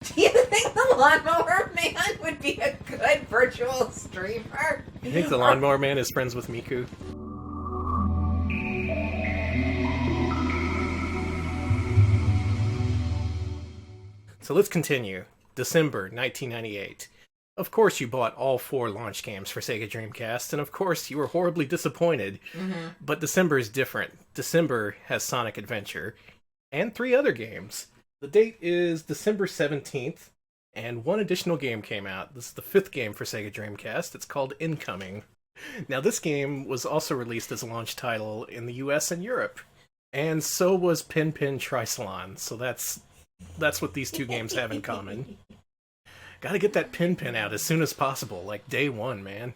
Do you think the Lawnmower Man would be a good virtual streamer? You think the Lawnmower Man is friends with Miku? So let's continue. December 1998. Of course you bought all 4 launch games for Sega Dreamcast, and of course you were horribly disappointed. Mm-hmm. But December is different. December has Sonic Adventure, and 3 other games. The date is December 17th, and 1 additional game came out. This is the 5th game for Sega Dreamcast. It's called Incoming. Now this game was also released as a launch title in the US and Europe. And so was Pin Pin Trisalon, so that's what these 2 games have in common. Gotta get that Pin Pin out as soon as possible, like day 1, man.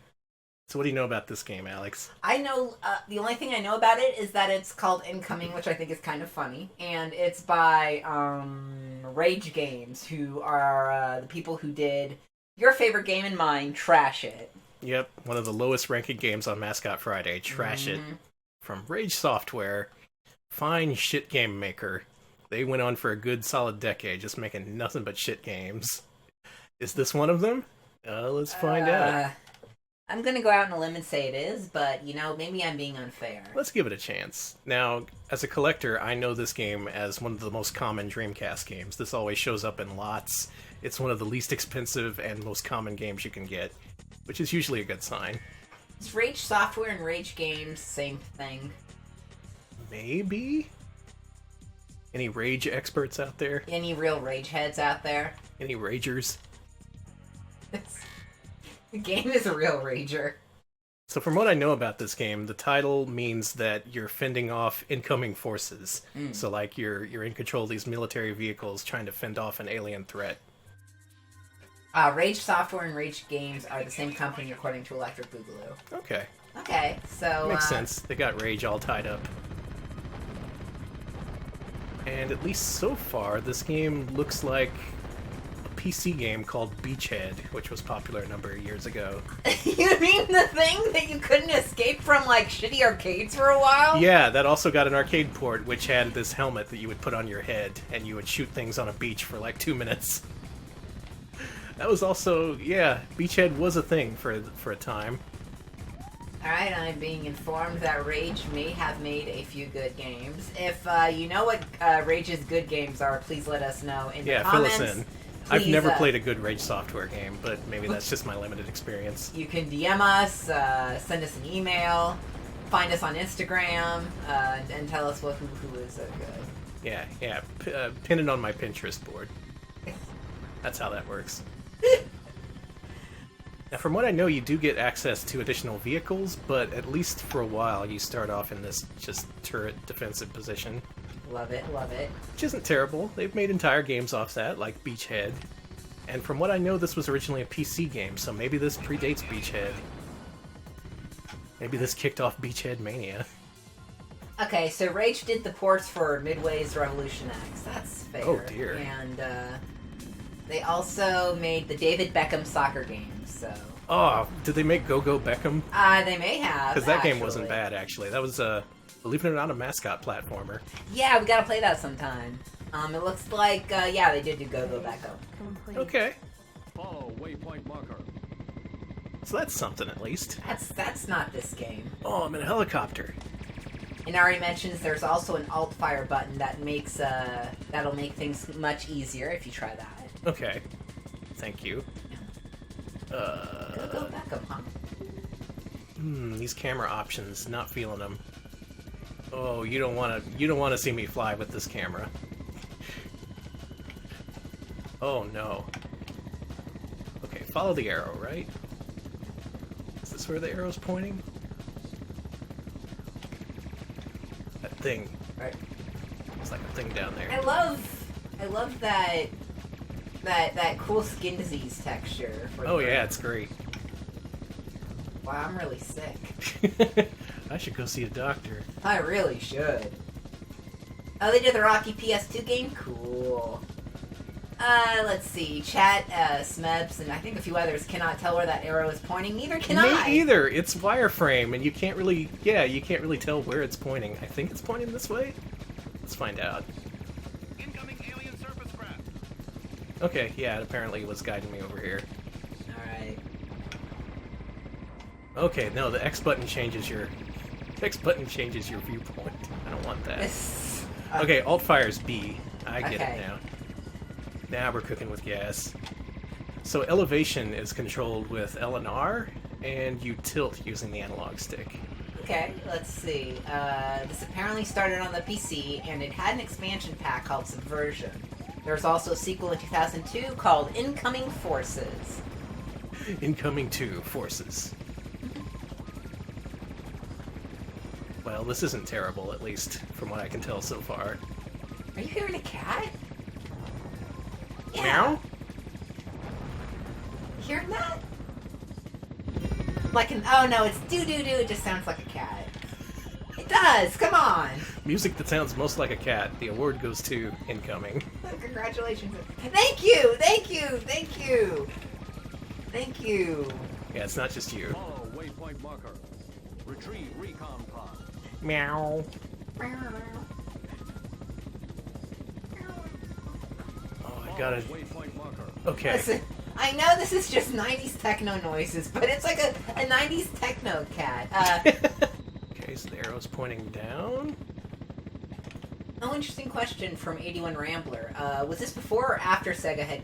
So what do you know about this game, Alex? I know, the only thing I know about it is that it's called Incoming, which I think is kind of funny. And it's by Rage Games, who are the people who did your favorite game and mine, Trash It. Yep, one of the lowest ranking games on Mascot Friday, Trash It. From Rage Software. Fine shit game maker. They went on for a good solid decade just making nothing but shit games. Is this one of them? Let's find out. I'm gonna go out on a limb and say it is, but, maybe I'm being unfair. Let's give it a chance. Now, as a collector, I know this game as one of the most common Dreamcast games. This always shows up in lots. It's one of the least expensive and most common games you can get, which is usually a good sign. Is Rage Software and Rage Games same thing? Maybe? Any Rage experts out there? Any real Rage heads out there? Any Ragers? The game is a real rager. So from what I know about this game, the title means that you're fending off incoming forces. So like you're in control of these military vehicles trying to fend off an alien threat. Rage Software and Rage Games are the same company according to Electric Boogaloo. Okay, so... makes sense. They got Rage all tied up. And at least so far, this game looks like a PC game called Beachhead, which was popular a number of years ago. You mean the thing that you couldn't escape from, shitty arcades for a while? Yeah, that also got an arcade port, which had this helmet that you would put on your head, and you would shoot things on a beach for 2 minutes. That was also, Beachhead was a thing for a time. Alright, I'm being informed that Rage may have made a few good games. If you know what Rage's good games are, please let us know in the comments. Fill us in. I've never played a good Rage Software game, but maybe that's just my limited experience. You can DM us, send us an email, find us on Instagram, and tell us who is good. Yeah, pin it on my Pinterest board. That's how that works. Now, from what I know, you do get access to additional vehicles, but at least for a while, you start off in this just turret defensive position. Love it. Which isn't terrible. They've made entire games off that, like Beachhead. And from what I know, this was originally a PC game, so maybe this predates Beachhead. Maybe this kicked off Beachhead Mania. Okay, so Rage did the ports for Midway's Revolution X. That's fair. Oh, dear. And they also made the David Beckham soccer game, so... Oh, did they make Go Go Beckham? They may have, because that game wasn't bad, actually. That was, believe it or not, a mascot platformer. Yeah, we gotta play that sometime. It looks like, they did do Go Go Beckham. Complete. Okay. Follow waypoint marker. So that's something, at least. That's not this game. Oh, I'm in a helicopter. And already mentions there's also an alt fire button that makes that'll make things much easier if you try that. Okay. Thank you. Go Beckham, huh? These camera options, not feeling them. Oh, you don't want to see me fly with this camera. Oh no. Okay, follow the arrow, right? Is this where the arrow's pointing? That thing. Right. It's like a thing down there. I love that cool skin disease texture. Oh yeah, it's great. Wow, I'm really sick. I should go see a doctor. I really should. Oh, they did the Rocky PS2 game? Cool. Let's see. Chat, Smebs, and I think a few others cannot tell where that arrow is pointing. Neither can I. Me either. It's wireframe, and you can't really tell where it's pointing. I think it's pointing this way. Let's find out. Incoming alien surface craft. Okay, yeah, it apparently was guiding me over here. Alright. Okay, no, the X button changes your viewpoint. I don't want that. Okay, Alt fires B. I get it now. Now we're cooking with gas. So elevation is controlled with L and R, and you tilt using the analog stick. Okay, let's see. This apparently started on the PC, and it had an expansion pack called Subversion. There's also a sequel in 2002 called Incoming Forces. Incoming 2 Forces. Well, this isn't terrible, at least from what I can tell so far. Are you hearing a cat? Yeah. Meow? You hearing that? Like an... Oh no, it's doo-doo-doo. It just sounds like a cat. It does! Come on! Music that sounds most like a cat. The award goes to Incoming. Congratulations. Thank you! Thank you! Thank you! Thank you! Yeah, it's not just you. Follow waypoint marker. Retrieve recon pod. Meow. Oh, I gotta... Waypoint marker. Okay. Listen, I know this is just 90s techno noises, but it's like a 90s techno cat. Okay, so the arrow's pointing down. Oh, interesting question from 81 Rambler. Was this before or after Sega had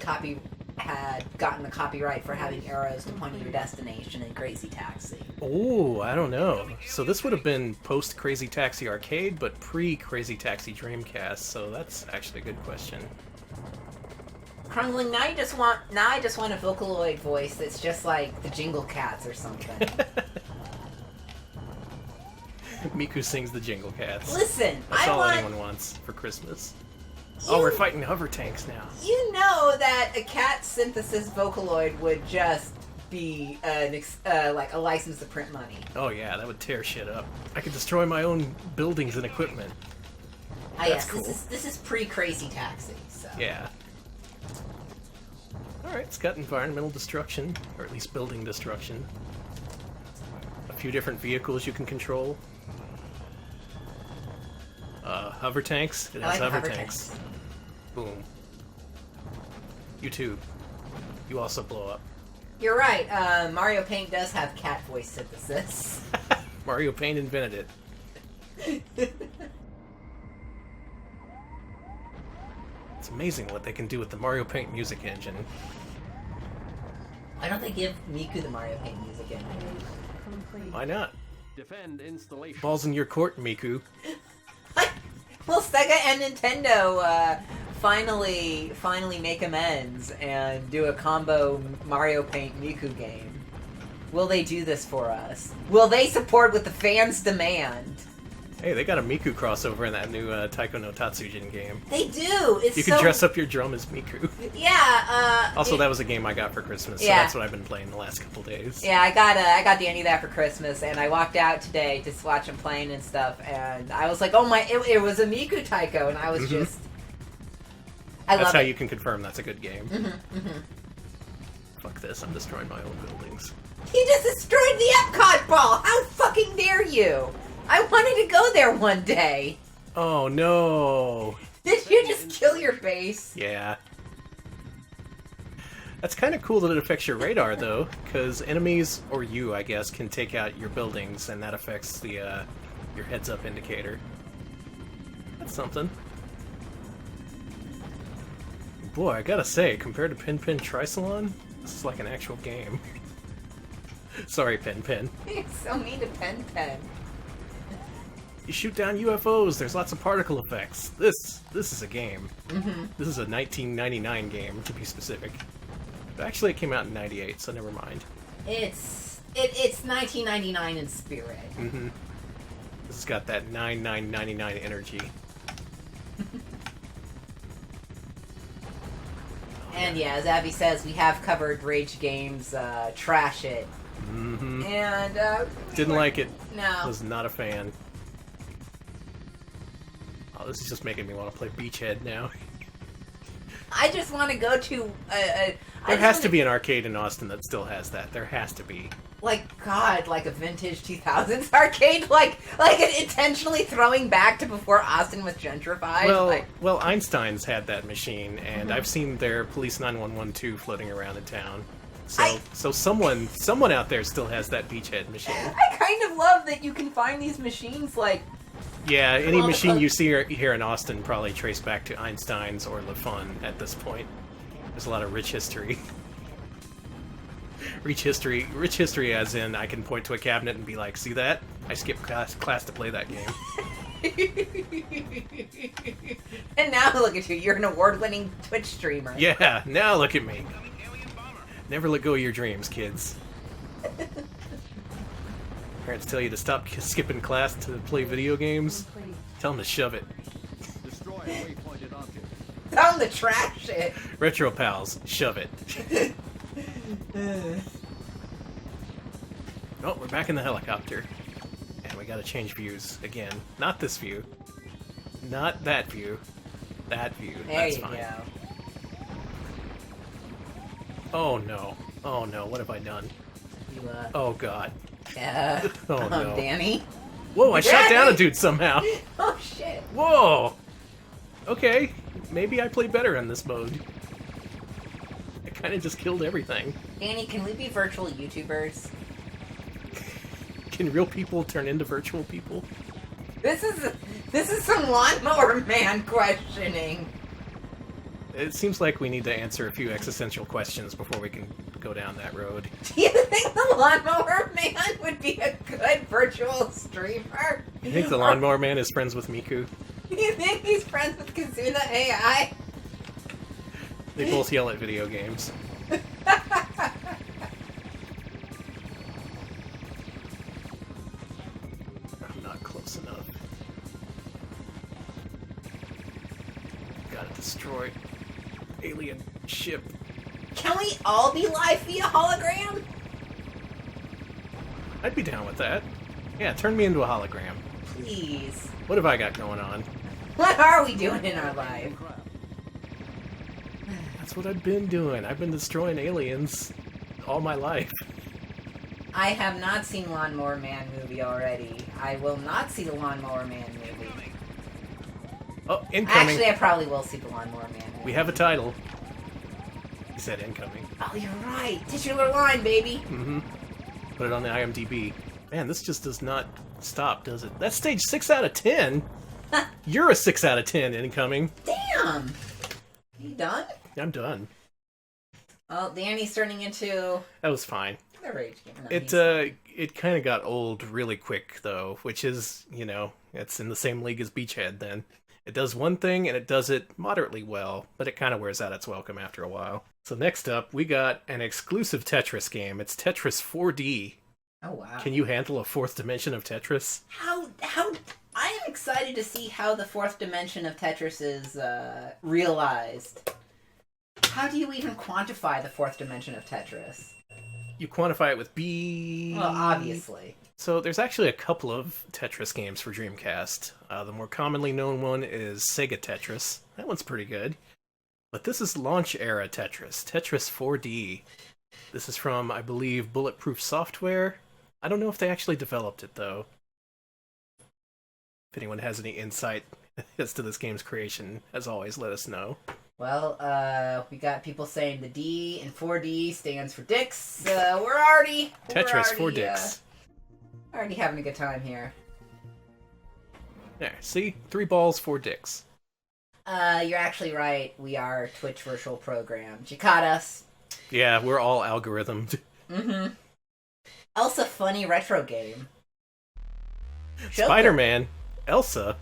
gotten the copyright for having arrows to point to your destination in Crazy Taxi? Oh, I don't know. So this would have been post Crazy Taxi Arcade, but pre Crazy Taxi Dreamcast. So that's actually a good question. Krungling, now I just want a Vocaloid voice that's just like the Jingle Cats or something. Miku sings the Jingle Cats. Listen, That's I all want... anyone wants for Christmas. Oh, we're fighting hover tanks now. You know that a cat synthesis Vocaloid would just be like a license to print money. Oh yeah, that would tear shit up. I could destroy my own buildings and equipment. Ah, That's yes, cool. this is pre-Crazy Taxi, so... Yeah. Alright, it's got environmental destruction, or at least building destruction. A few different vehicles you can control. Hover tanks. It I has like hover tanks. Boom. You too. You also blow up. You're right, Mario Paint does have cat voice synthesis. Mario Paint invented it. It's amazing what they can do with the Mario Paint music engine. Why don't they give Miku the Mario Paint music in? Why not? Defend installation. Balls in your court, Miku. Well, Sega and Nintendo finally make amends and do a combo Mario Paint Miku game. Will they do this for us? Will they support what the fans demand? Hey, they got a Miku crossover in that new Taiko no Tatsujin game. They do. It's You can dress up your drum as Miku. Yeah. Also, that was a game I got for Christmas, so Yeah. that's what I've been playing the last couple days. Yeah, I got the ending of that for Christmas, and I walked out today to watch them playing and stuff, and I was like, oh my, it was a Miku Taiko, and I was just... That's love how it. you can confirm that's a good game. Mm-hmm. Fuck this, I'm destroying my own buildings. He just destroyed the Epcot ball! How fucking dare you! I wanted to go there one day! Oh no! Did you just kill your base? Yeah. That's kind of cool that it affects your radar, though, because enemies, or you, I guess, can take out your buildings, and that affects the your heads-up indicator. That's something. Boy, I gotta say, compared to Pin Pin Trisalon, this is like an actual game. Sorry, Pin Pin. You're so mean to Pen Pen. You shoot down UFOs, there's lots of particle effects. This is a game. This is a 1999 game, to be specific. But actually, it came out in 98, so never mind. It's 1999 in spirit. This has got that 9999 energy. And yeah, as Abby says, we have covered Rage Games, Trash It. And, Didn't like it. No. Was not a fan. Oh, this is just making me want to play Beachhead now. I just want to go to There has to be an arcade in Austin that still has that. There has to be. like a vintage 2000s arcade, like intentionally throwing back to before Austin was gentrified. Well, Einstein's had that machine, and I've seen their Police 911 floating around in town. So someone out there still has that beachhead machine. I kind of love that you can find these machines like. Yeah, any machine you see here in Austin probably trace back to Einstein's or Le Fun at this point. There's a lot of rich history. Rich history as in I can point to a cabinet and be like, see that? I skipped class to play that game. And now look at you, you're an award-winning Twitch streamer. Yeah, now look at me. Never let go of your dreams, kids. Parents tell you to stop skipping class to play video games. Tell them to shove it. Destroy a waypointed object. Tell them to trash it. Retro pals, shove it. Oh, we're back in the helicopter. And we gotta change views again. Not this view. Not that view. That view. There That's you fine. go. Oh no. Oh no, what have I done? You, Oh god. oh no. Danny. Whoa, I shot Danny! down a dude somehow. Oh shit. Whoa! Okay, maybe I play better in this mode. I kinda just killed everything. Danny, can we be virtual YouTubers? Can real people turn into virtual people? This is some lawnmower man questioning. It seems like we need to answer a few existential questions before we can go down that road. Do you think the lawnmower man would be a good virtual streamer? You think the lawnmower man is friends with Miku? You think he's friends with Kazuna AI? They both yell at video games. I'm not close enough. Gotta destroy alien ship. Can we all be live via hologram? I'd be down with that. Yeah, turn me into a hologram. Please. What have I got going on? What are we doing in our life? That's what I've been doing. I've been destroying aliens all my life. I have not seen Lawnmower Man movie already. I will not see the Lawnmower Man movie. Oh, incoming. Actually, I probably will see the Lawnmower Man movie. We have a title. He said incoming. Oh, you're right. Titular line, baby. Mm-hmm. Put it on the IMDb. Man, this just does not stop, does it? That's stage 6 out of 10. You're a 6 out of 10 incoming. Damn. You done? I'm done. Well, Danny's turning into That was fine. the rage game. No, It kind of got old really quick, though, which is, you know, it's in the same league as Beachhead, then. It does one thing, and it does it moderately well, but it kind of wears out its welcome after a while. So next up, we got an exclusive Tetris game. It's Tetris 4D. Oh, wow. Can you handle a fourth dimension of Tetris? How I am excited to see how the fourth dimension of Tetris is realized. How do you even quantify the fourth dimension of Tetris? You quantify it with B. Well, obviously. So there's actually a couple of Tetris games for Dreamcast. The more commonly known one is Sega Tetris. That one's pretty good. But this is launch era Tetris, Tetris 4D. This is from, I believe, Bulletproof Software. I don't know if they actually developed it, though. If anyone has any insight as to this game's creation, as always, let us know. Well, we got people saying the D in 4D stands for dicks. We're already Tetris 4 dicks. Already having a good time here. There, see? 3 balls, 4 dicks. You're actually right. We are Twitch virtual programs. You caught us. Yeah, we're all algorithmed. Mm-hmm. Elsa funny retro game. Spider-Man. Elsa.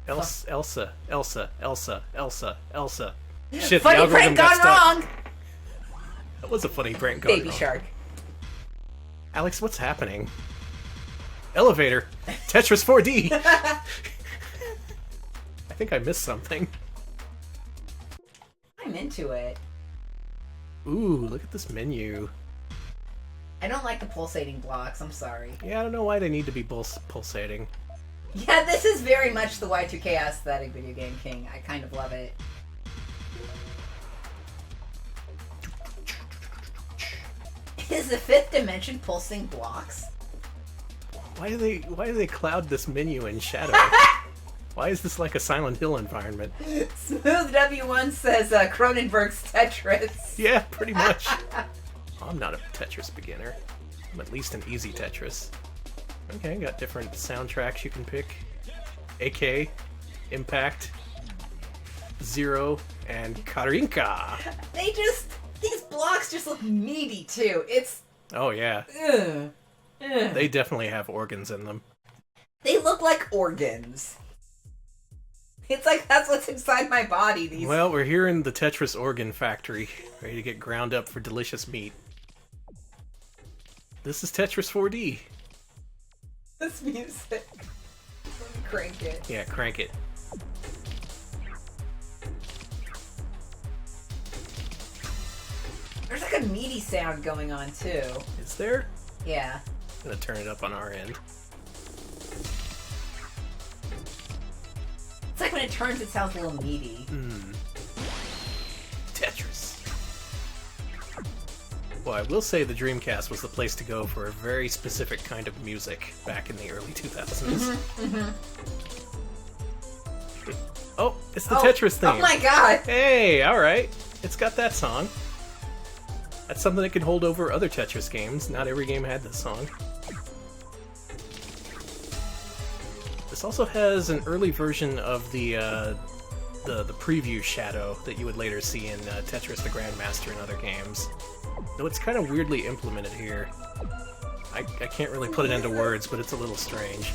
Elsa. Shit, Funny the algorithm prank got gone stuck. wrong! That was a funny prank gone Baby wrong. shark. Alex, what's happening? Elevator. Tetris 4D. I think I missed something. I'm into it. Ooh, look at this menu. I don't like the pulsating blocks, I'm sorry. Yeah, I don't know why they need to be pulsating. Yeah, this is very much the Y2K aesthetic video game king. I kind of love it. Is the fifth dimension pulsing blocks? Why do they cloud this menu in shadow? Why is this like a Silent Hill environment? Smooth W1 says Cronenberg's Tetris. Yeah, pretty much. I'm not a Tetris beginner. I'm at least an easy Tetris. Okay, got different soundtracks you can pick. AK, Impact, Zero, and Karinka. These blocks just look meaty too. It's... Oh yeah. Ugh. They definitely have organs in them. They look like organs. It's like that's what's inside my body. Well, we're here in the Tetris organ factory, ready to get ground up for delicious meat. This is Tetris 4D. This music. Let me crank it. Yeah, crank it. There's like a meaty sound going on too. Is there? Yeah. I'm gonna turn it up on our end. It's like when it turns, it sounds a little meaty. Tetris. Well, I will say the Dreamcast was the place to go for a very specific kind of music back in the early 2000s. Oh, it's the Tetris theme. Oh my god! Hey, alright. It's got that song. That's something that can hold over other Tetris games. Not every game had this song. This also has an early version of the preview shadow that you would later see in Tetris the Grandmaster and other games. Though it's kind of weirdly implemented here. I can't really put it into words, but it's a little strange.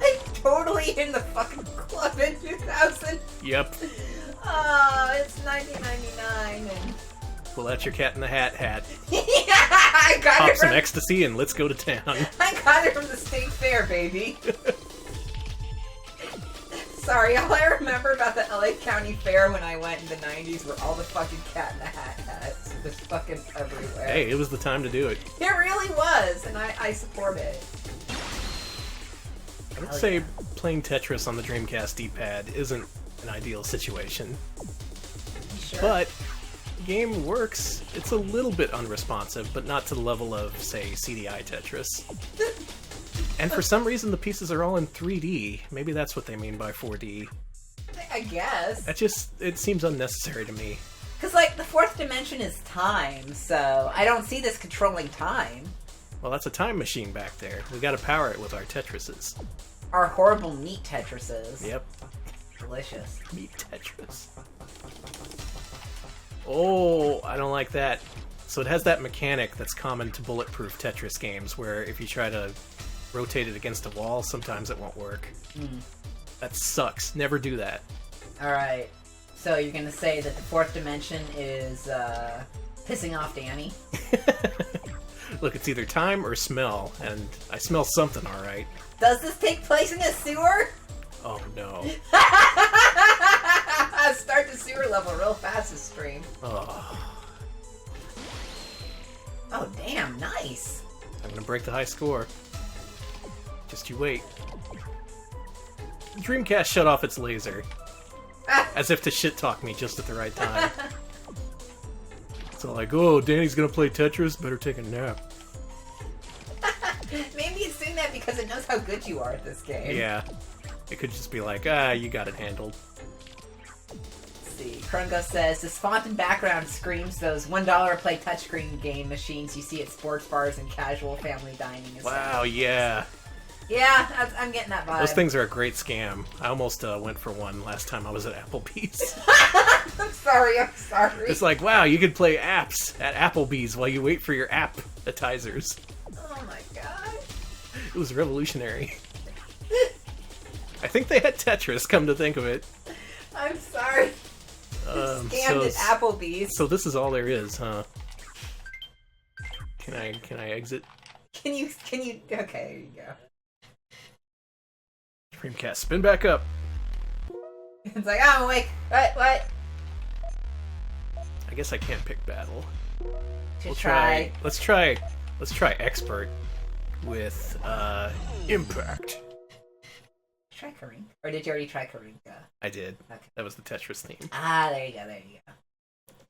I'm totally in the fucking club in 2000. Yep. Oh, it's 1999 and... Pull out your Cat in the Hat hat. Yeah, I got Pop it some from... ecstasy and let's go to town. I got it from the state fair, baby. Sorry, all I remember about the LA County Fair when I went in the 90s were all the fucking Cat in the Hat hats. Just fucking everywhere. Hey, it was the time to do it. It really was, and I support it. I would say playing Tetris on the Dreamcast D-pad isn't an ideal situation. Sure. But the game works. It's a little bit unresponsive, but not to the level of, say, CDI Tetris. And for some reason, the pieces are all in 3D. Maybe that's what they mean by 4D. I guess. It seems unnecessary to me. Because, like, the fourth dimension is time, so I don't see this controlling time. Well, that's a time machine back there. We gotta power it with our Tetrises. Our horrible meat Tetrises. Yep. Delicious. Meat Tetris. Oh, I don't like that. So it has that mechanic that's common to bulletproof Tetris games, where if you try to rotate it against a wall, sometimes it won't work. That sucks. Never do that. Alright. So you're gonna say that the fourth dimension is, pissing off Danny? Look, it's either time or smell, and I smell something alright. Does this take place in a sewer? Oh no. Start the sewer level real fast this stream. Oh, Oh, damn, nice. I'm gonna break the high score. Just you wait. Dreamcast shut off its laser. As if to shit-talk me just at the right time. So like, oh, Danny's gonna play Tetris, better take a nap. Maybe it's doing that because it knows how good you are at this game. Yeah. It could just be like, you got it handled. Let's see. Krungo says, this font and background screams those $1 play touchscreen game machines you see at sports bars and casual family dining establishments. Wow, yeah. Yeah, I'm getting that vibe. Those things are a great scam. I almost went for one last time I was at Applebee's. I'm sorry. It's like, wow, you could play apps at Applebee's while you wait for your appetizers. Oh my god. It was revolutionary. I think they had Tetris, come to think of it. I'm sorry. Scammed at Applebee's. So this is all there is, huh? Can I exit? Can you, okay, there you go. Dreamcast, spin back up. It's like, I'm awake. What? I guess I can't pick battle. Let's try. Let's try expert with impact. Try Karinka. Or did you already try Karinka? I did. Okay. That was the Tetris theme. Ah, there you go.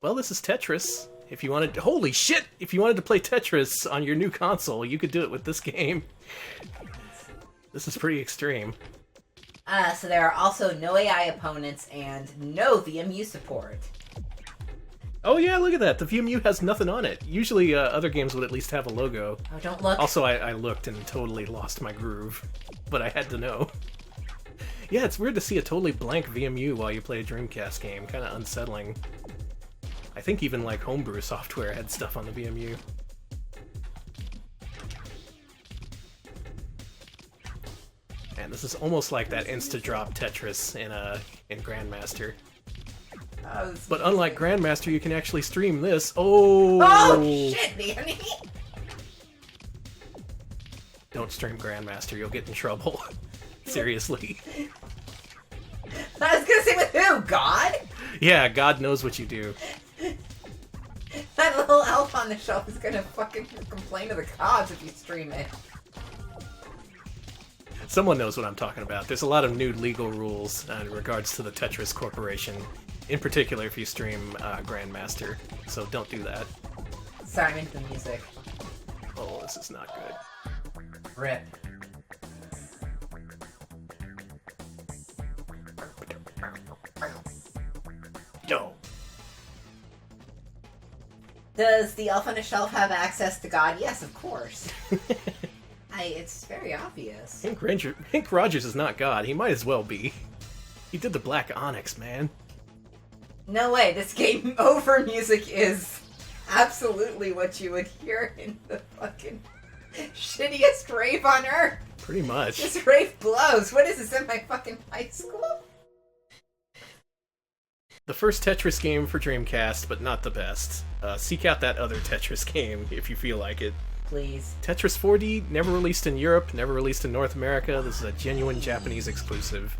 Well, this is Tetris. If you wanted to, holy shit! If you wanted to play Tetris on your new console, you could do it with this game. This is pretty extreme. So there are also no AI opponents and no VMU support. Oh yeah, look at that. The VMU has nothing on it. Usually other games would at least have a logo. Oh, don't look. Also, I looked and totally lost my groove, but I had to know. Yeah, it's weird to see a totally blank VMU while you play a Dreamcast game. Kind of unsettling. I think even like homebrew software had stuff on the VMU. And this is almost like that insta-drop Tetris in Grandmaster. Oh, But unlike Grandmaster, you can actually stream this. Oh! Oh, shit, Danny! Don't stream Grandmaster, you'll get in trouble. Seriously. I was gonna say with who? God? Yeah, God knows what you do. That little elf on the shelf is gonna fucking complain to the gods if you stream it. Someone knows what I'm talking about. There's a lot of new legal rules in regards to the Tetris Corporation. In particular, if you stream Grandmaster. So don't do that. Sorry, I'm into the music. Oh, this is not good. Rip. Yo. Does the elf on a shelf have access to God? Yes, of course. It's very obvious. Hank Rogers is not God. He might as well be. He did the Black Onyx, man. No way, this game over music is absolutely what you would hear in the fucking shittiest rave on earth. Pretty much. This rave blows. What is this, in my fucking high school? The first Tetris game for Dreamcast, but not the best. Seek out that other Tetris game if you feel like it. Please. Tetris 4D, never released in Europe, never released in North America. This is a genuine Japanese exclusive.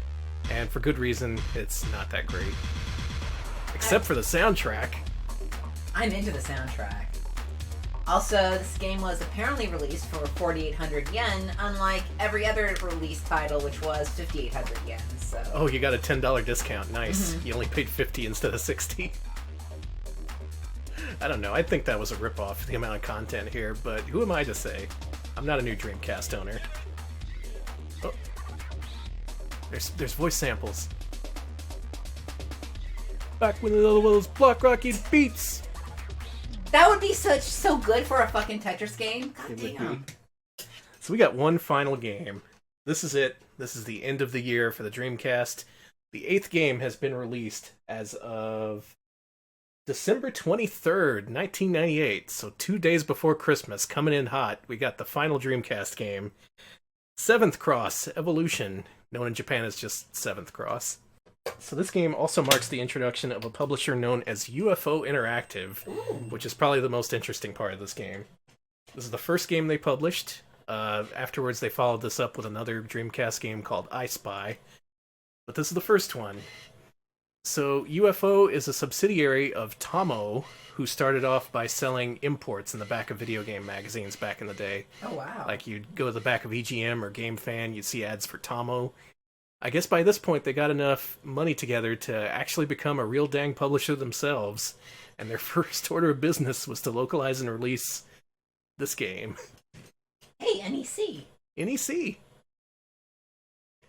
And for good reason, it's not that great. Except for the soundtrack. I'm into the soundtrack. Also, this game was apparently released for 4,800 yen, unlike every other release title, which was 5,800 yen, so... Oh, you got a $10 discount. Nice. You only paid 50 instead of 60. I don't know. I think that was a ripoff, the amount of content here, but who am I to say? I'm not a new Dreamcast owner. Oh. There's voice samples. Back when the other one was block rocky beats. That would be so good for a fucking Tetris game. God It would damn. be. So we got one final game. This is it. This is the end of the year for the Dreamcast. The 8th game has been released as of December 23rd, 1998. So 2 days before Christmas, coming in hot, we got the final Dreamcast game. 7th Cross Evolution, known in Japan as just 7th Cross. So this game also marks the introduction of a publisher known as UFO Interactive, which is probably the most interesting part of this game. This is the first game they published. Afterwards, they followed this up with another Dreamcast game called I Spy. But this is the first one. So UFO is a subsidiary of Tomo, who started off by selling imports in the back of video game magazines back in the day. Oh, wow. Like, you'd go to the back of EGM or Game Fan, you'd see ads for Tomo. I guess by this point they got enough money together to actually become a real dang publisher themselves, and their first order of business was to localize and release this game. Hey, NEC. NEC.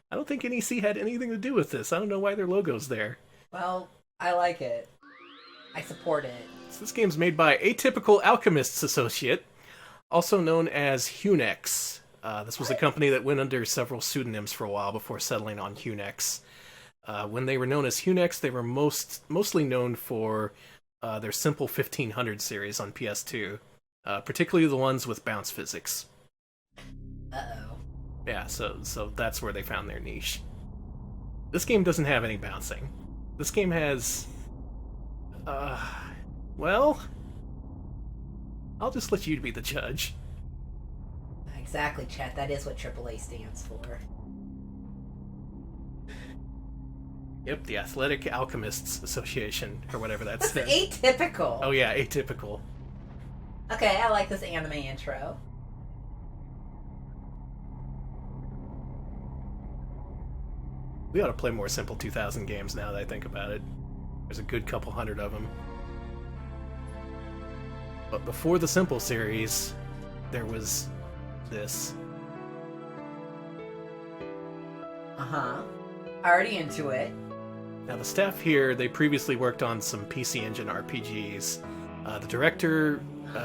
I don't think NEC had anything to do with this. I don't know why their logo's there. Well, I like it. I support it. So this game's made by Atypical Alchemists Associate, also known as Hunex. This was a company that went under several pseudonyms for a while before settling on Hunex. When they were known as Hunex, they were mostly known for their Simple 1500 series on PS2, particularly the ones with bounce physics. Uh-oh. Yeah, so that's where they found their niche. This game doesn't have any bouncing. This game has... well... I'll just let you be the judge. Exactly, Chet. That is what AAA stands for. Yep, the Athletic Alchemists Association, or whatever that That's says. atypical. Oh yeah, Atypical. Okay, I like this anime intro. We ought to play more Simple 2000 games now that I think about it. There's a good couple hundred of them. But before the Simple series, there was this. Uh-huh. Already into it. Now, the staff here, they previously worked on some PC Engine RPGs. The director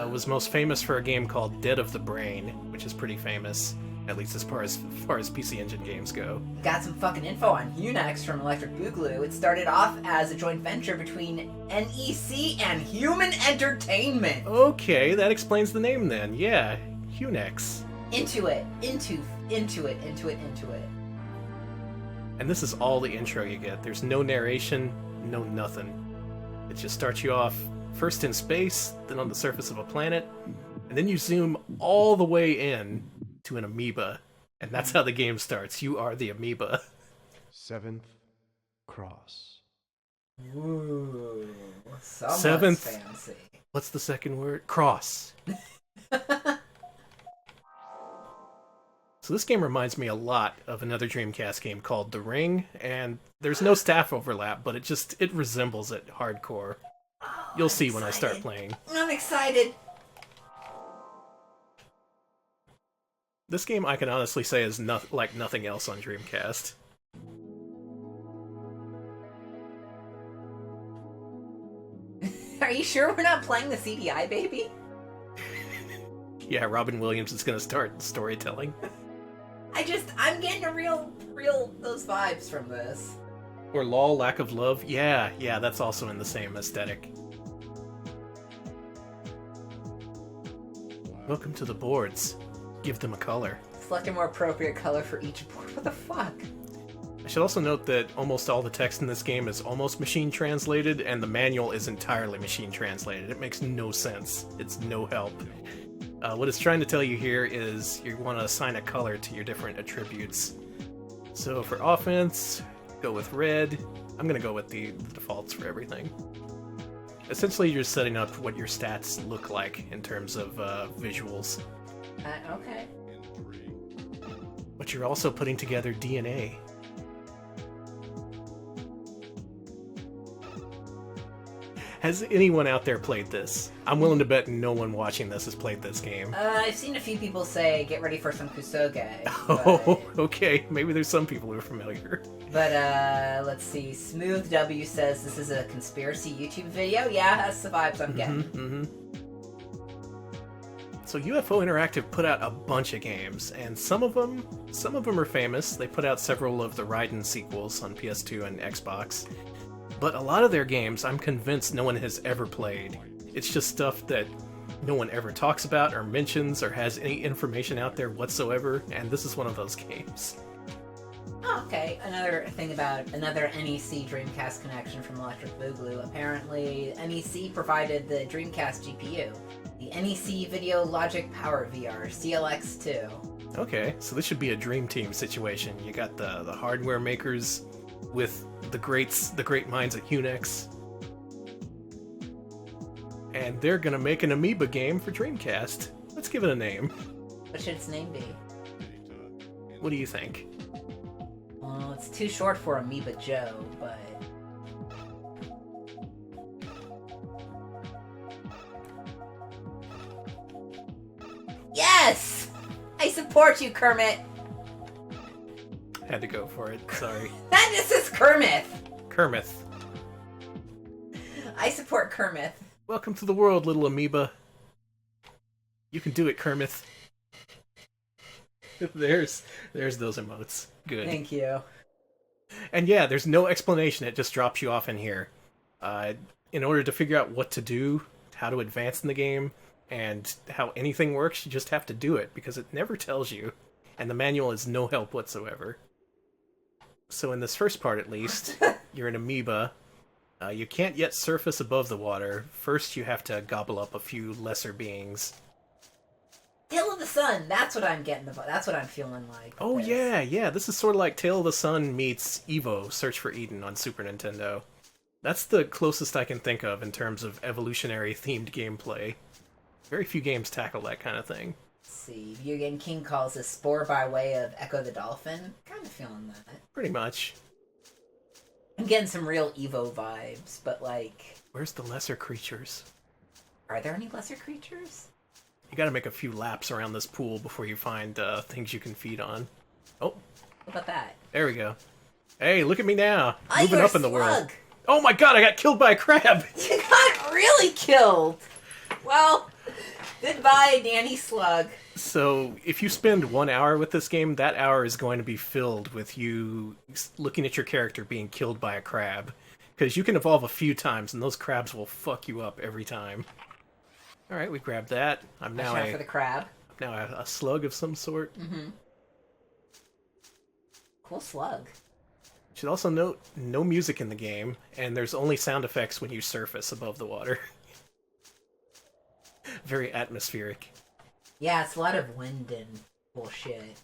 was most famous for a game called Dead of the Brain, which is pretty famous, at least as far as PC Engine games go. Got some fucking info on Unix from Electric Boogaloo. It started off as a joint venture between NEC and Human Entertainment. Okay, that explains the name then. Yeah, Unix. Into it. And this is all the intro you get. There's no narration, no nothing. It just starts you off first in space, then on the surface of a planet, and then you zoom all the way in to an amoeba. And that's how the game starts. You are the amoeba. 7th cross. Ooh. Somewhat Seventh. fancy. What's the second word? Cross. So this game reminds me a lot of another Dreamcast game called The Ring, and there's no staff overlap, but it resembles it hardcore. You'll see when I start playing. I'm excited. This game, I can honestly say, is like nothing else on Dreamcast. Are you sure we're not playing the CDI, baby? Yeah, Robin Williams is gonna start storytelling. I'm getting a real, those vibes from this. Or LOL, Lack of Love. Yeah, that's also in the same aesthetic. Welcome to the boards. Give them a color. Select a more appropriate color for each board. What the fuck? I should also note that almost all the text in this game is almost machine translated, and the manual is entirely machine translated. It makes no sense. It's no help. What it's trying to tell you here is you want to assign a color to your different attributes. So for offense, go with red. I'm going to go with the defaults for everything. Essentially, you're just setting up what your stats look like in terms of visuals. Okay. But you're also putting together DNA. Has anyone out there played this? I'm willing to bet no one watching this has played this game. I've seen a few people say, get ready for some Kusoge. Oh, okay. Maybe there's some people who are familiar. But, let's see. Smooth W says this is a conspiracy YouTube video. Yeah, that's the vibes I'm getting. So UFO Interactive put out a bunch of games, and some of them are famous. They put out several of the Raiden sequels on PS2 and Xbox. But a lot of their games, I'm convinced no one has ever played. It's just stuff that no one ever talks about or mentions or has any information out there whatsoever, and this is one of those games. Oh, okay. Another thing about another NEC Dreamcast connection from Electric Boogaloo. Apparently, NEC provided the Dreamcast GPU. The NEC Video Logic Power VR, CLX2. Okay, so this should be a Dream Team situation. You got the hardware makers with the great minds at Unix. And they're gonna make an Amoeba game for Dreamcast. Let's give it a name. What should its name be? What do you think? Well, it's too short for Amoeba Joe, but... Yes! I support you, Kermit! Had to go for it, sorry. This is Kermit! Kermit. I support Kermit. Welcome to the world, little amoeba. You can do it, Kermit. There's those emotes. Good. Thank you. And yeah, there's no explanation. It just drops you off in here. In order to figure out what to do, how to advance in the game, and how anything works, you just have to do it, because it never tells you. And the manual is no help whatsoever. So in this first part, at least, you're an amoeba. You can't yet surface above the water. First, you have to gobble up a few lesser beings. Tale of the Sun, that's what I'm getting about. That's what I'm feeling like. Oh, yeah. This is sort of like Tale of the Sun meets Evo, Search for Eden on Super Nintendo. That's the closest I can think of in terms of evolutionary-themed gameplay. Very few games tackle that kind of thing. Let's see, Video Game King calls this Spore by way of Echo the Dolphin. Kind of feeling that. Pretty much. I'm getting some real Evo vibes, but like... Where's the lesser creatures? Are there any lesser creatures? You gotta make a few laps around this pool before you find things you can feed on. Oh, What about that? there we go. Hey, look at me now. Oh, Moving you're a up in the world. slug. Oh my god, I got killed by a crab! You got really killed. Well, goodbye, Danny Slug. So, if you spend 1 hour with this game, that hour is going to be filled with you looking at your character being killed by a crab. Because you can evolve a few times, and those crabs will fuck you up every time. Alright, we grabbed that. I'm now Watch out for the crab. a slug of some sort. Mm-hmm. Cool slug. Should also note, no music in the game, and there's only sound effects when you surface above the water. Very atmospheric. Yeah, it's a lot of wind and bullshit.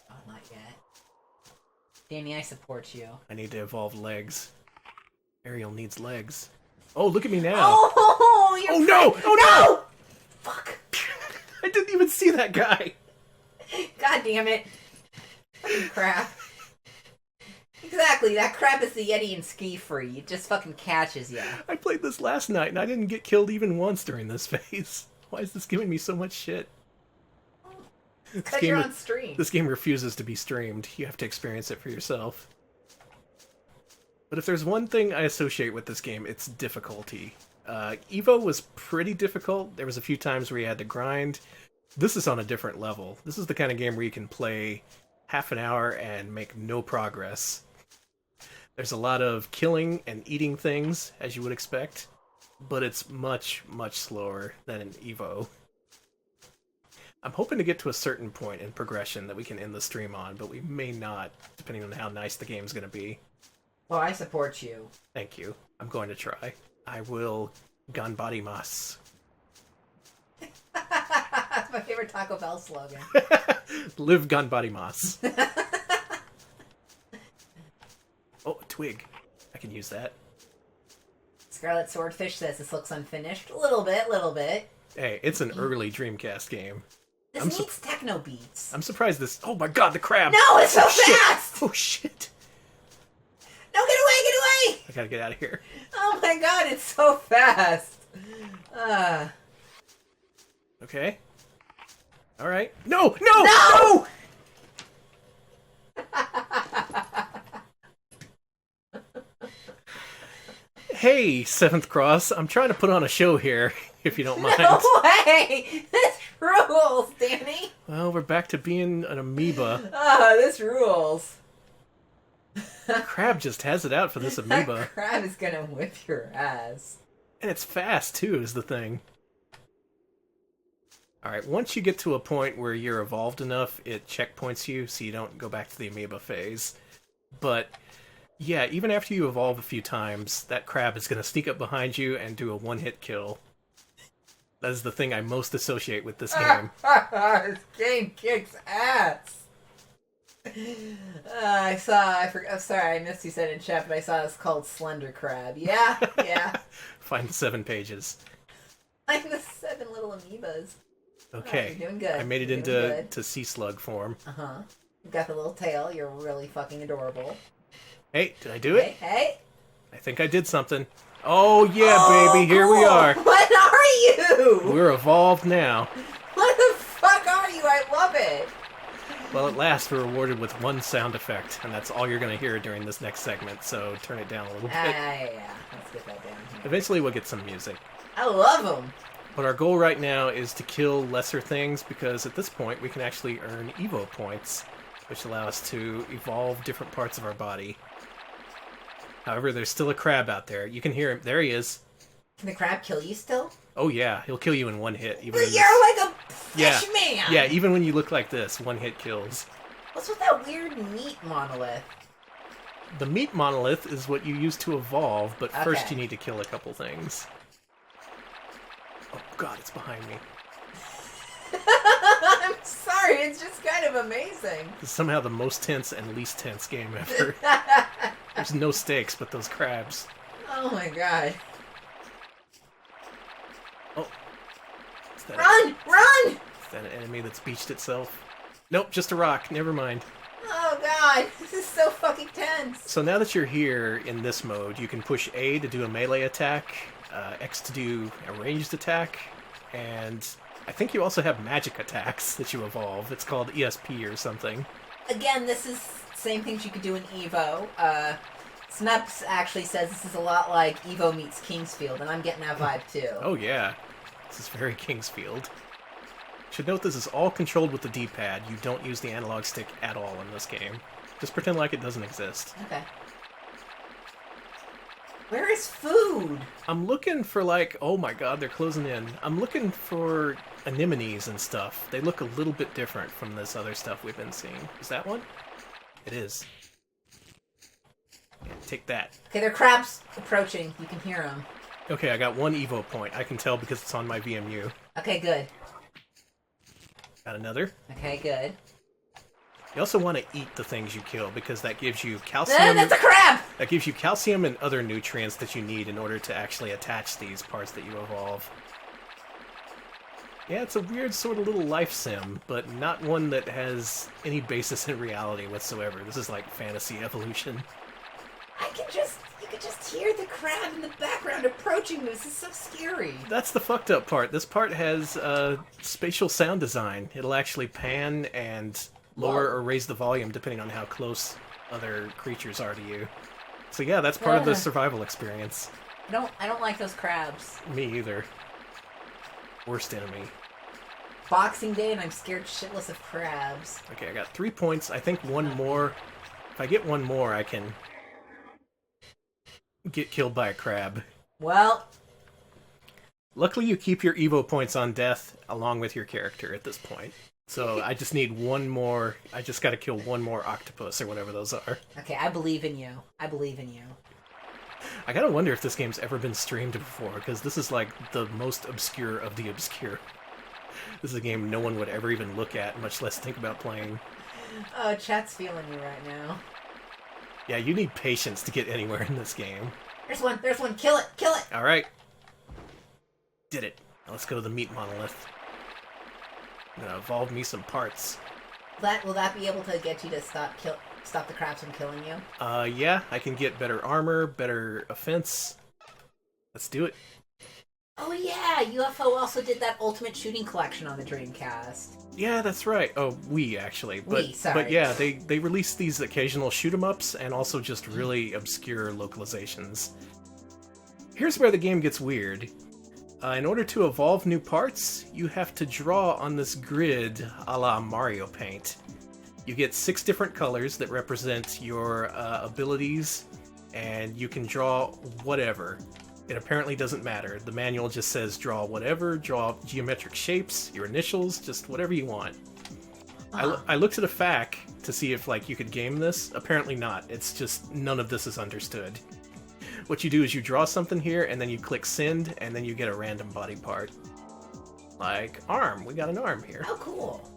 Oh, not yet. Danny, I support you. I need to evolve legs. Ariel needs legs. Oh, look at me now! Oh, you're no! Oh no! Fuck! I didn't even see that guy! God damn it! Fucking crap. Exactly, that crap is the Yeti in Ski Free. It just fucking catches ya. I played this last night and I didn't get killed even once during this phase. Why is this giving me so much shit? Because you're on stream. This game refuses to be streamed. You have to experience it for yourself. But if there's one thing I associate with this game, it's difficulty. Evo was pretty difficult. There was a few times where you had to grind. This is on a different level. This is the kind of game where you can play half an hour and make no progress. There's a lot of killing and eating things, as you would expect, but it's much, much slower than in Evo. I'm hoping to get to a certain point in progression that we can end the stream on, but we may not, depending on how nice the game's going to be. Well, I support you. Thank you. I'm going to try. I will ganbarimasu. That's my favorite Taco Bell slogan. Live ganbarimasu. Oh, a twig. I can use that. Scarlet Swordfish says this looks unfinished. A little bit. Hey, it's an early Dreamcast game. This needs techno beats. I'm surprised this... Oh my god, the crab! No, it's so shit. fast! Oh shit! No, get away! I gotta get out of here. Oh my god, it's so fast! Okay. Alright. No! No! Hey, Seventh Cross. I'm trying to put on a show here, if you don't mind. No way! This rules, Danny! Well, we're back to being an amoeba. This rules. Crab just has it out for this amoeba. That crab is gonna whip your ass. And it's fast, too, is the thing. Alright, once you get to a point where you're evolved enough, it checkpoints you, so you don't go back to the amoeba phase. But, yeah, even after you evolve a few times, that crab is going to sneak up behind you and do a one-hit kill. That is the thing I most associate with this game. This game kicks ass! Sorry, I missed you said in chat, but I saw it's called Slender Crab. Yeah. Find the 7 pages. I'm the 7 little amoebas. Okay, you're doing good. I made it into sea slug form. Uh-huh. You've got the little tail. You're really fucking adorable. Hey, did I do it? Hey! I think I did something. Oh yeah, baby, here we are. What are you? We're evolved now. What the fuck are you? I love it. Well, at last we're rewarded with one sound effect, and that's all you're going to hear during this next segment, so turn it down a little bit. Yeah. Let's get that down here. Eventually we'll get some music. I love them. But our goal right now is to kill lesser things, because at this point we can actually earn Evo points, which allow us to evolve different parts of our body. However, there's still a crab out there. You can hear him. There he is. Can the crab kill you still? Oh yeah, he'll kill you in one hit. Even But you're like a fish man! Yeah, even when you look like this, one hit kills. What's with that weird meat monolith? The meat monolith is what you use to evolve, but first Okay. you need to kill a couple things. Oh god, it's behind me. I'm sorry, it's just kind of amazing. This is somehow the most tense and least tense game ever. There's no stakes but those crabs. Oh my god. Oh. Is that Run! is that an enemy that's beached itself? Nope, just a rock. Never mind. Oh god, this is so fucking tense. So now that you're here in this mode, you can push A to do a melee attack, X to do a ranged attack, and I think you also have magic attacks that you evolve. It's called ESP or something. Again, this is same things you could do in Evo. Snups actually says this is a lot like Evo meets Kingsfield, and I'm getting that vibe too. Oh yeah, this is very Kingsfield. Should note this is all controlled with the D-pad. You don't use the analog stick at all in this game. Just pretend like it doesn't exist. Okay. Where is food? I'm looking for like, oh my god, they're closing in. I'm looking for anemones and stuff. They look a little bit different from this other stuff we've been seeing. Is that one? It is. Yeah, take that. Okay, there are crabs approaching. You can hear them. Okay, I got 1 Evo point. I can tell because it's on my VMU. Okay, good. Got another. Okay, good. You also want to eat the things you kill because that gives you calcium. That's a crab! That gives you calcium and other nutrients that you need in order to actually attach these parts that you evolve. Yeah, it's a weird sort of little life sim, but not one that has any basis in reality whatsoever. This is like fantasy evolution. You could just hear the crab in the background approaching. This is so scary. That's the fucked up part. This part has spatial sound design. It'll actually pan and lower or raise the volume depending on how close other creatures are to you. So yeah, that's part of the survival experience. I don't like those crabs. Me either. Worst enemy. Boxing Day and I'm scared shitless of crabs. Okay, I got 3 points. I think one more. If I get one more, I can get killed by a crab. Well, luckily you keep your Evo points on death along with your character at this point. So I just need one more. I just gotta kill one more octopus or whatever those are. okay, I believe in you. I believe in you. I gotta wonder if this game's ever been streamed before, because this is like the most obscure of the obscure. This is a game no one would ever even look at, much less think about playing. Oh, chat's feeling you right now. Yeah, you need patience to get anywhere in this game. There's one, kill it! Alright. Did it. Now let's go to the meat monolith. I'm gonna evolve me some parts. Will that be able to get you to stop the crabs from killing you? Yeah, I can get better armor, better offense. Let's do it. Oh yeah, UFO also did that Ultimate Shooting Collection on the Dreamcast. Yeah, that's right. Oh, we actually. But, sorry. But yeah, they release these occasional shoot-'em-ups and also just really obscure localizations. Here's where the game gets weird. In order to evolve new parts, you have to draw on this grid a la Mario Paint. You get 6 different colors that represent your abilities, and you can draw whatever. It apparently doesn't matter. The manual just says draw whatever, draw geometric shapes, your initials, just whatever you want. I looked at a FAQ to see if you could game this. Apparently not. It's just none of this is understood. What you do is you draw something here, and then you click send, and then you get a random body part. Like arm. We got an arm here. Oh, cool.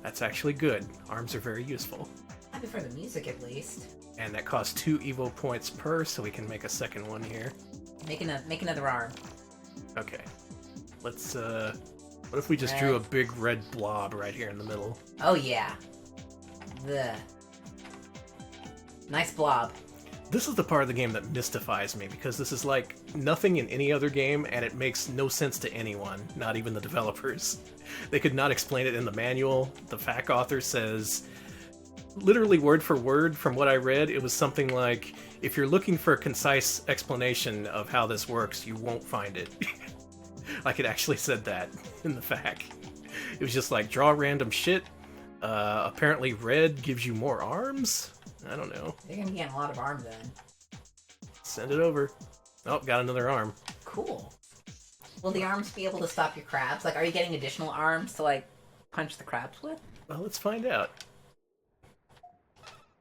That's actually good. Arms are very useful. Happy for the music, at least. And that costs 2 Evo points per, so we can make a second one here. Make another arm. Okay. Let's, what if we just drew a big red blob right here in the middle? Oh, yeah. The nice blob. This is the part of the game that mystifies me, because this is like nothing in any other game, and it makes no sense to anyone, not even the developers. They could not explain it in the manual. The FAQ author says, literally word for word from what I read, it was something like, if you're looking for a concise explanation of how this works, you won't find it. Like, it actually said that in the FAQ. It was just like, draw random shit. Apparently red gives you more arms? I don't know. You're gonna be getting a lot of arm then. Send it over. Oh, got another arm. Cool. Will the arms be able to stop your crabs? Like, are you getting additional arms to, punch the crabs with? Well, let's find out.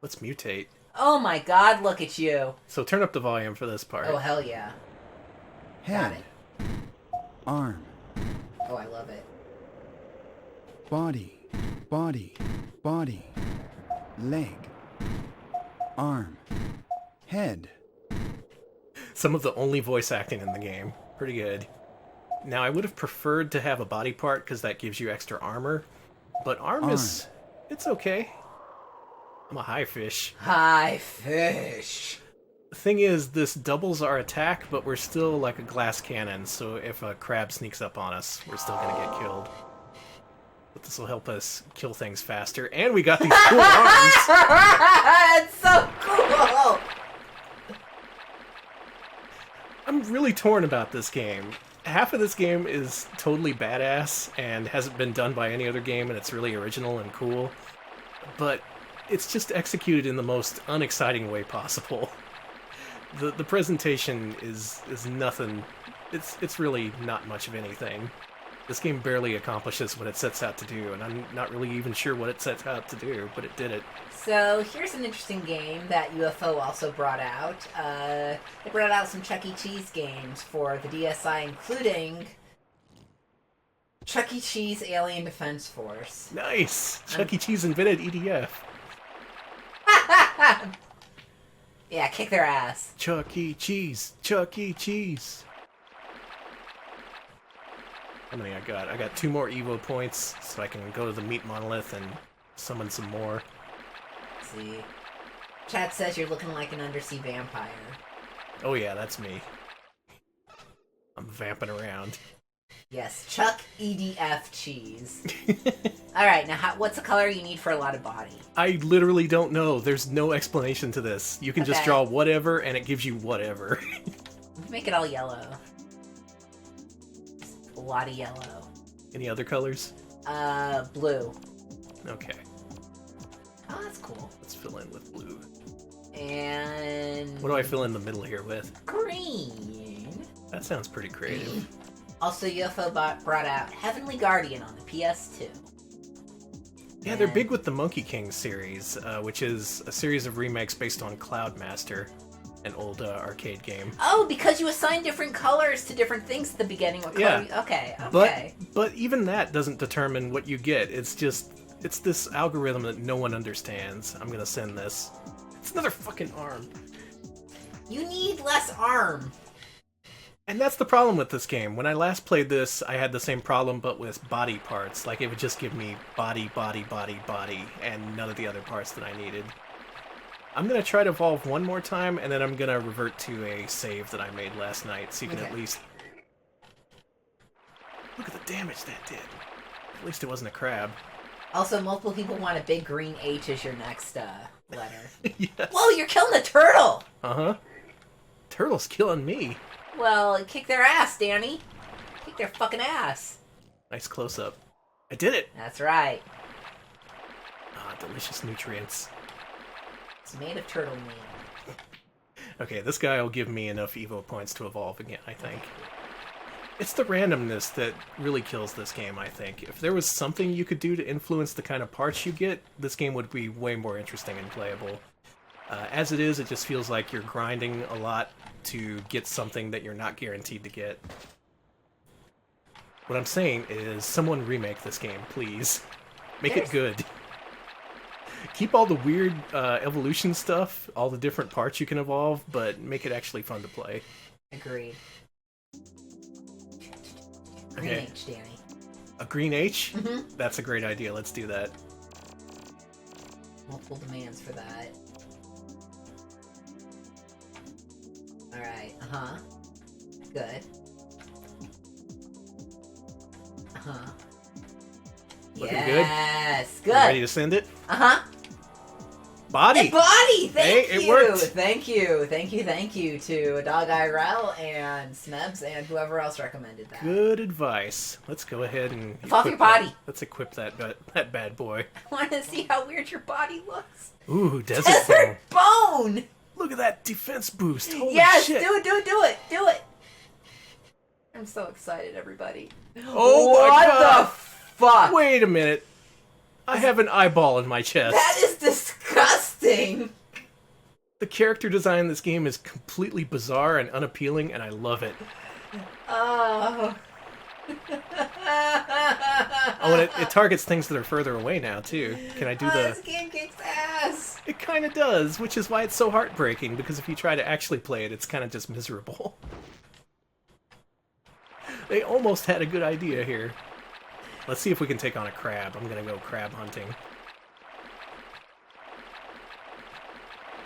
Let's mutate. Oh my god, look at you. So turn up the volume for this part. Oh, hell yeah. Got Head, it. arm, Oh, I love it. body, body, body, leg, arm, head. Some of the only voice acting in the game. Pretty good. Now, I would have preferred to have a body part because that gives you extra armor. But arm is... it's okay. I'm a high fish. High fish. The thing is, this doubles our attack, but we're still like a glass cannon, so if a crab sneaks up on us, we're still gonna get killed. But this will help us kill things faster, and we got these cool arms! It's so cool! I'm really torn about this game. Half of this game is totally badass, and hasn't been done by any other game, and it's really original and cool. But it's just executed in the most unexciting way possible. The presentation is nothing. It's really not much of anything. This game barely accomplishes what it sets out to do, and I'm not really even sure what it sets out to do, but it did it. So here's an interesting game that UFO also brought out. They brought out some Chuck E. Cheese games for the DSi, including Chuck E. Cheese Alien Defense Force. Nice! Chuck E. Cheese invented EDF. Yeah, kick their ass. Chuck E. Cheese! Chuck E. Cheese! How many I got? I got 2 more Evo points, so I can go to the meat monolith and summon some more. Let's see. Chat says you're looking like an undersea vampire. Oh yeah, that's me. I'm vamping around. Yes, Chuck EDF Cheese. Alright, now what's the color you need for a lot of body? I literally don't know. There's no explanation to this. You can just Okay. draw whatever, and it gives you whatever. Make it all yellow. A lot of yellow. Any other colors? Blue. Okay, Oh, that's cool. let's fill in with blue. And... What do I fill in the middle here with? Green. That sounds pretty creative. Also, UFO brought out Heavenly Guardian on the PS2. Yeah, they're big with the Monkey King series, which is a series of remakes based on Cloudmaster, an old arcade game. Oh, because you assign different colors to different things at the beginning. What color Yeah. Okay. But even that doesn't determine what you get. It's this algorithm that no one understands. I'm gonna send this. It's another fucking arm. You need less arm. And that's the problem with this game. When I last played this, I had the same problem, but with body parts. Like, it would just give me body, body, body, body, and none of the other parts that I needed. I'm gonna try to evolve one more time, and then I'm gonna revert to a save that I made last night, so you can Okay. at least... Look at the damage that did. At least it wasn't a crab. Also, multiple people want a big green H as your next letter. Yes. Whoa, you're killing the turtle! Uh-huh. Turtle's killing me. Well, kick their ass, Danny. Kick their fucking ass. Nice close-up. I did it! That's right. Ah, delicious nutrients. It's made of turtle meat. Okay, this guy will give me enough Evo points to evolve again, I think. It's the randomness that really kills this game, I think. If there was something you could do to influence the kind of parts you get, this game would be way more interesting and playable. As it is, it just feels like you're grinding a lot to get something that you're not guaranteed to get. What I'm saying is, someone remake this game, please. Make it good. Keep all the weird evolution stuff, all the different parts you can evolve, but make it actually fun to play. Agreed. Green Okay. H, Danny. A green H? Mm-hmm. That's a great idea. Let's do that. Multiple demands for that. Alright, uh-huh. Good. Uh-huh. Looking good? Yes, good. You ready to send it? Uh-huh. Body! Hey, body! Thank Hey, you! it worked. Thank you to Dog IRL and Snebs and whoever else recommended that. Good advice. Let's go ahead and Evolve your equip that- body. Let's equip that bad boy. I want to see how weird your body looks. Ooh, desert Desert bone. bone! Look at that defense boost. Holy Yes, shit. do it! I'm so excited, everybody. Oh my what God. the fuck? Wait a minute. I have an eyeball in my chest. That is disgusting! The character design in this game is completely bizarre and unappealing, and I love it. Oh. Oh, and it targets things that are further away now, too. Can I do This the... game kicks ass! It kind of does, which is why it's so heartbreaking, because if you try to actually play it, it's kind of just miserable. They almost had a good idea here. Let's see if we can take on a crab. I'm gonna go crab hunting.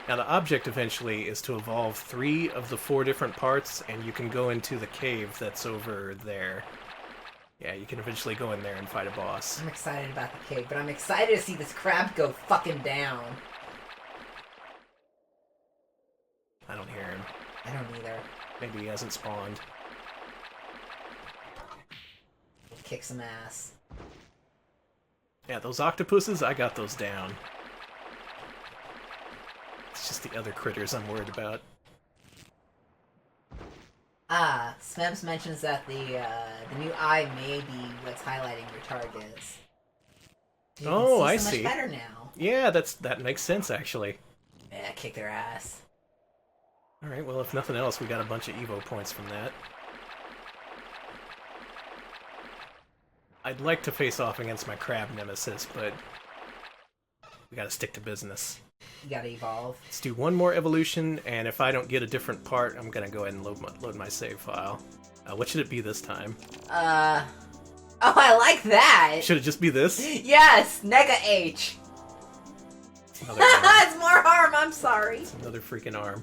Now the object eventually is to evolve 3 of the 4 different parts, and you can go into the cave that's over there. Yeah, you can eventually go in there and fight a boss. I'm excited about the cave, but I'm excited to see this crab go fucking down. I don't hear him. I don't either. Maybe he hasn't spawned. Kick some ass. Yeah, those octopuses, I got those down. It's just the other critters I'm worried about. Smebs mentions that the new eye may be what's highlighting your targets. You Oh, I can see so see. much better now. Yeah, that makes sense, actually. Yeah, kick their ass. Alright, well, if nothing else, we got a bunch of Evo points from that. I'd like to face off against my crab nemesis, but we gotta stick to business. You gotta evolve. Let's do one more evolution, and if I don't get a different part, I'm gonna go ahead and load my save file. What should it be this time? Oh, I like that! Should it just be this? Yes! Nega H! It's another arm. It's more harm, I'm sorry. It's another freaking arm.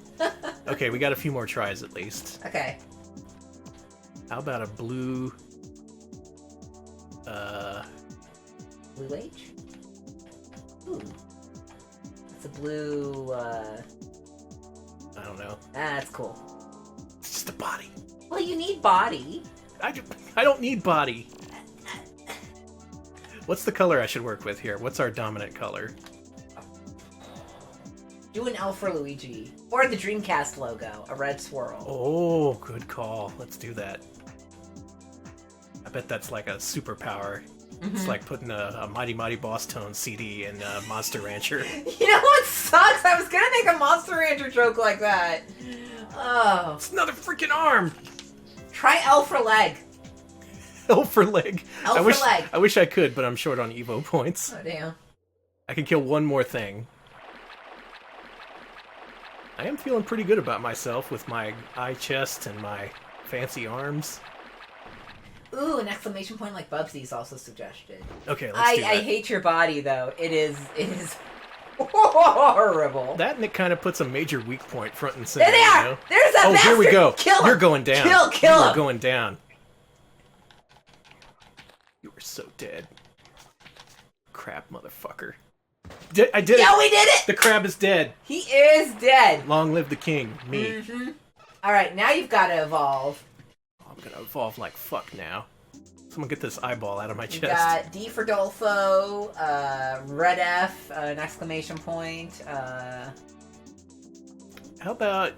Okay, we got a few more tries at least. Okay. How about a blue... Blue H? Ooh. It's a blue, I don't know. That's cool. It's just a body. Well, you need body. I don't need body. What's the color I should work with here? What's our dominant color? Do an L for Luigi. Or the Dreamcast logo, a red swirl. Oh, good call. Let's do that. I bet that's like a superpower. It's like putting a Mighty Mighty Boss Tone CD in Monster Rancher. You know what sucks? I was gonna make a Monster Rancher joke like that. Oh. It's another freaking arm! Try L for leg. L for leg. L for leg. I wish I could, but I'm short on Evo points. Oh, damn. I can kill one more thing. I am feeling pretty good about myself with my eye chest and my fancy arms. Ooh, an exclamation point like Bubsy is also suggested. Okay, let's do that. I hate your body, though. It is horrible. That and it kind of puts a major weak point front and center. There they are! You know? There's that Oh, bastard! here we go. Kill him! You're going down. Kill You him! are going down. You are so dead. Crap, motherfucker. I did it! Yeah, we did it! The crab is dead. He is dead. Long live the king. Me. Alright, now you've got to evolve. I'm gonna evolve like fuck now. Someone get this eyeball out of my You chest. got D for Dolfo, red F, an exclamation point. How about,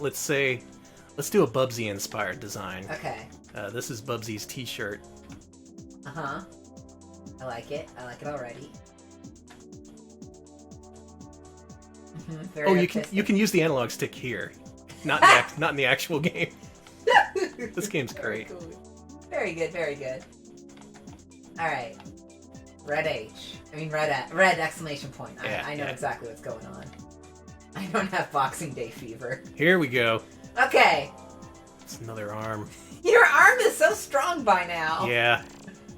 let's do a Bubsy inspired design. Okay. This is Bubsy's t-shirt. Uh-huh. I like it. I like it already. Very Oh, artistic. you can use the analog stick here. Not in the actual game. This game's Very great. cool. Very good, very good. Alright. Red H. I mean, red exclamation point. I know exactly what's going on. I don't have Boxing Day fever. Here we go. Okay. It's another arm. Your arm is so strong by now. Yeah.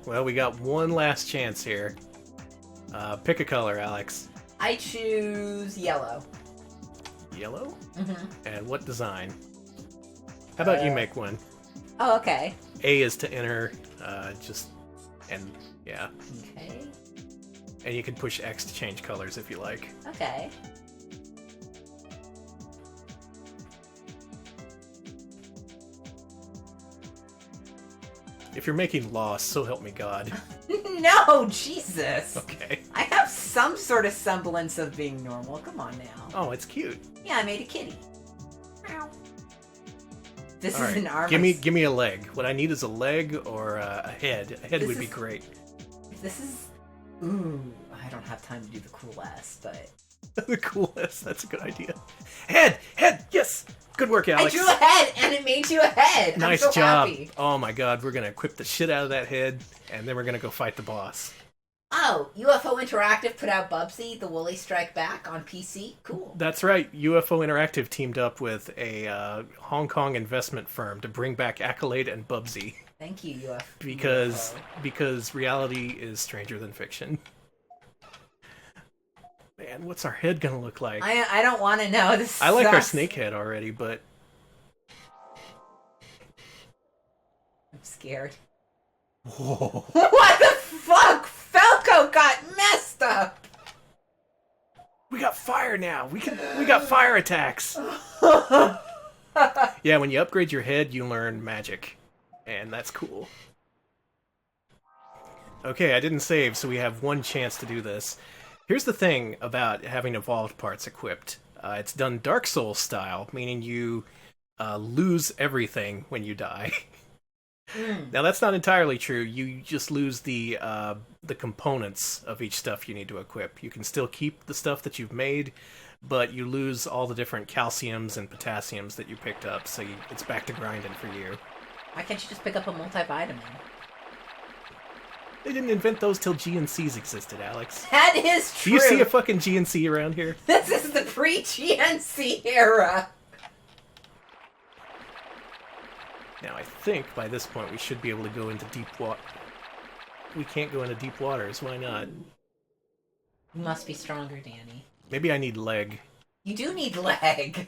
Well, we got one last chance here. Pick a color, Alex. I choose yellow. Yellow? Mm-hmm. And what design? How about you make one? Oh, okay. A is to enter, yeah. Okay. And you can push X to change colors if you like. Okay. If you're making Lost, so help me God. No, Jesus. Okay. I have some sort of semblance of being normal. Come on now. Oh, it's cute. Yeah, I made a kitty. Meow. This All is right. an arm. Give me a leg. What I need is a leg or a head. A head This would be is- great. This is. Ooh, I don't have time to do the cool ass, but The coolest. That's a good idea. Head! Yes! Good work, Alex. I drew a head and it made you a head. Nice I'm so job. Happy. Oh my god, we're gonna equip the shit out of that head, and then we're gonna go fight the boss. Oh, UFO Interactive put out Bubsy, the Woolly Strike Back on PC. Cool. That's right. UFO Interactive teamed up with a Hong Kong investment firm to bring back Accolade and Bubsy Thank you, because reality is stranger than fiction. Man, what's our head gonna look like? I don't want to know. This I like our sucks. snake head already, but... I'm scared. Whoa. What the fuck? Falco got messed up! We got fire now! We got fire attacks! Yeah, when you upgrade your head, you learn magic. And that's cool. Okay, I didn't save, so we have one chance to do this. Here's the thing about having evolved parts equipped. It's done Dark Souls style, meaning you lose everything when you die. Now, that's not entirely true. You just lose the components of each stuff you need to equip. You can still keep the stuff that you've made, but you lose all the different calciums and potassiums that you picked up, so it's back to grinding for you. Why can't you just pick up a multivitamin? They didn't invent those till GNCs existed, Alex. That is true. Do you see a fucking GNC around here? This is the pre-GNC era. Now, I think by this point we should be able to go into deep water. We can't go into deep waters. Why not? You must be stronger, Danny. Maybe I need leg. You do need leg.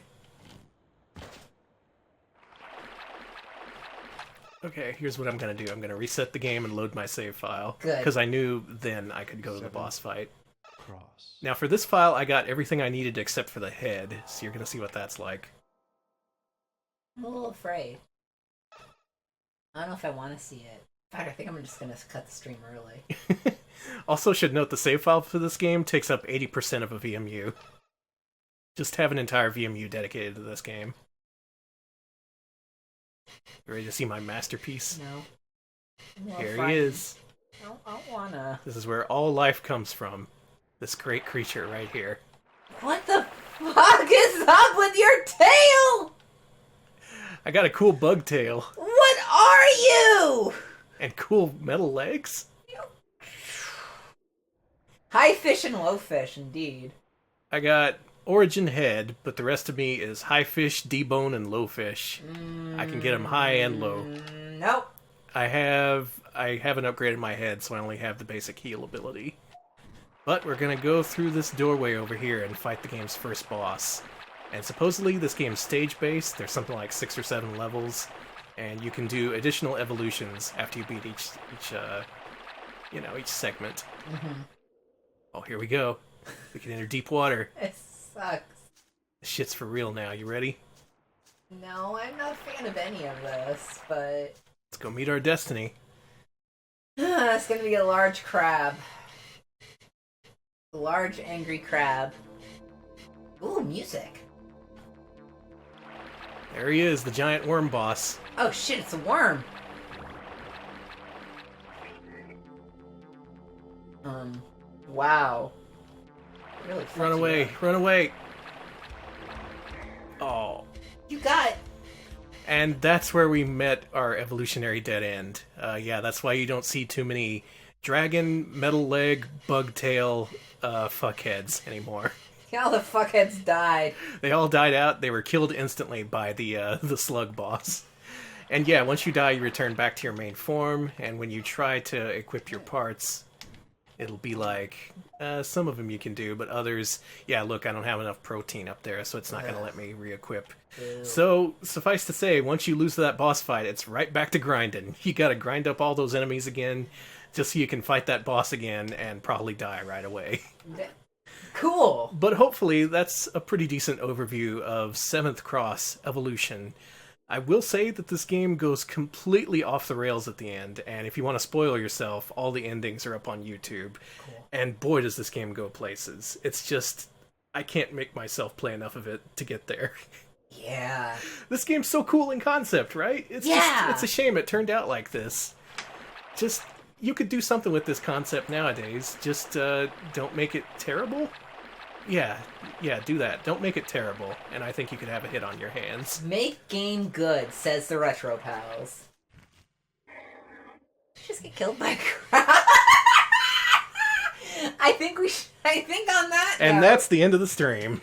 Okay, here's what I'm gonna do. I'm gonna reset the game and load my save file. Good. Because I knew then I could go to the boss fight. Cross. Now, for this file, I got everything I needed except for the head, so you're gonna see what that's like. I'm a little afraid. I don't know if I want to see it. In fact, I think I'm just going to cut the stream early. Also, should note the save file for this game takes up 80% of a VMU. Just have an entire VMU dedicated to this game. You ready to see my masterpiece? No. Here he is. I don't want to. This is where all life comes from. This great creature right here. What the fuck is up with your tail? I got a cool bug tail. What are you? And cool metal legs. High fish and low fish, indeed. I got origin head, but the rest of me is high fish, debone, and low fish. I can get them high and low. Nope. I haven't upgraded my head, so I only have the basic heal ability. But we're gonna go through this doorway over here and fight the game's first boss. And supposedly this game's stage-based. There's something like 6 or 7 levels, and you can do additional evolutions after you beat each segment. Mm-hmm. Oh, here we go. We can enter deep water. It sucks. This shit's for real now. You ready? No, I'm not a fan of any of this, but... Let's go meet our destiny. It's gonna be a large crab. A large, angry crab. Ooh, music. There he is, the giant worm boss. Oh shit, it's a worm. Wow. Really fucks Run you away, up. run away. Oh. You got... And that's where we met our evolutionary dead end. Yeah, that's why you don't see too many dragon, metal leg, bug tail, fuckheads anymore. All the fuckheads died. They all died out. They were killed instantly by the slug boss. And yeah, once you die, you return back to your main form, and when you try to equip your parts, it'll be like, some of them you can do, but others, yeah, look, I don't have enough protein up there, so it's not going to let me re-equip. Ew. So, suffice to say, once you lose that boss fight, it's right back to grinding. You gotta grind up all those enemies again, just so you can fight that boss again, and probably die right away. Cool. But hopefully, that's a pretty decent overview of 7th Cross Evolution. I will say that this game goes completely off the rails at the end, and if you want to spoil yourself, all the endings are up on YouTube. Cool. And boy, does this game go places. It's just, I can't make myself play enough of it to get there. Yeah. This game's so cool in concept, right? It's Yeah. it's a shame it turned out like this. Just, you could do something with this concept nowadays. Just, don't make it terrible. Yeah, do that. Don't make it terrible, and I think you could have a hit on your hands. Make game good, says the Retro Pals. Did you just get killed by a crab? I think on that And note, that's the end of the stream.